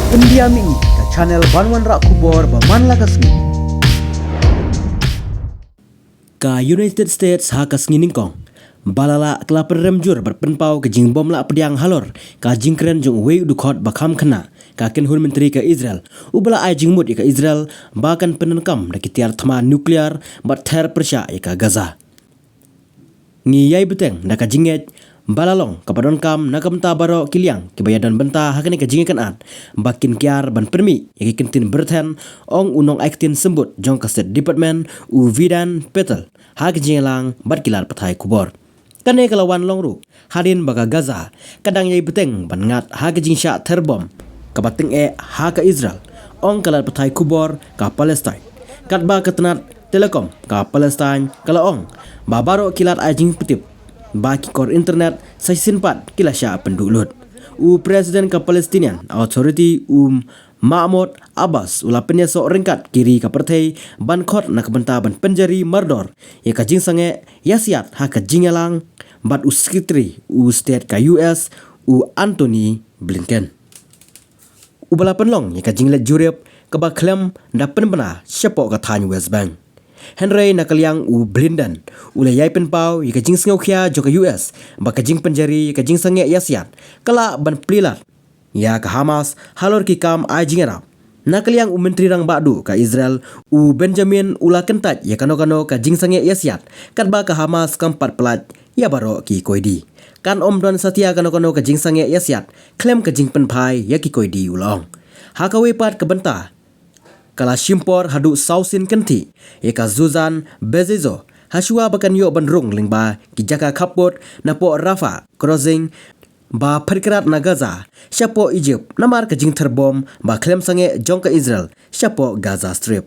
Pendiami ke channel Banwan Rak Kubor Baman Lakas ni. Ka United States ha kas ngining kong balala kela peremjur berpenpau ke jing bom la pediang halor ka jingkren jong wei dukot bakam kena ka ken hun menteri ke Israel ubala ai jing mut ke Israel bahkan penenkam da kitiar thama nuklear bat ter persya ka Gaza ngi yai beteng da ka jinget balalong kapadon kam nakam ta baro kiliang ke bayadan benta hakani ka jingekan at bakin kiar ban permi yaki kentin berten ong unong aktin sembut jong ka state department u vidan petal hak jingelang bat kilar pathai kubor kane kalawan longru hadin baga Gaza kadang yai beteng ban ngat hak jingsha terbom kabating hak Israel ong kalar pathai kubor ka Palestine katba ketenat telekom ka Palestine kala ong babaro kilat ajing petip baki kor internet sa sinpat kila siya pendulut. Presiden ka Palestinian Authority Mahmoud Abbas ula penyeso ringkat kiri ka pertai ban khot na kabenta ban penjari mardor ya ka jing sange yasiat ha ka jingelang bat sekretari state ka US Anthony Blinken. Bala penlong ya ka jinglet jurep ka ba klem da penbena siapo ka thany West Bank. Henry nakaliang Blinken ula yai penpau yaka jing sengau khia joka US baka jing penjari yaka jing sange yasiat kala ban plilat ya ka Hamas halor ki kam ai jing arab nakaliang menteri rang badu ka Israel Benjamin ula kentat yaka kano ka jing sange yasiat kat ba ka Hamas kampat pelat ya baro ki koidi kan omdon satia kano ka jing sange yasiat klem ka jing penpai yaki koidi ulong hakawe pat ka benta kala shimpor hadu sausin kenti eka Zuzan Bezezo hasua bakan yo bandrung lingba kijaka kapot napo Rafa crossing ba perkerat na Gaza syapo Egypt namar ke jing terbom ba klem sange jong ke Israel syapo Gaza Strip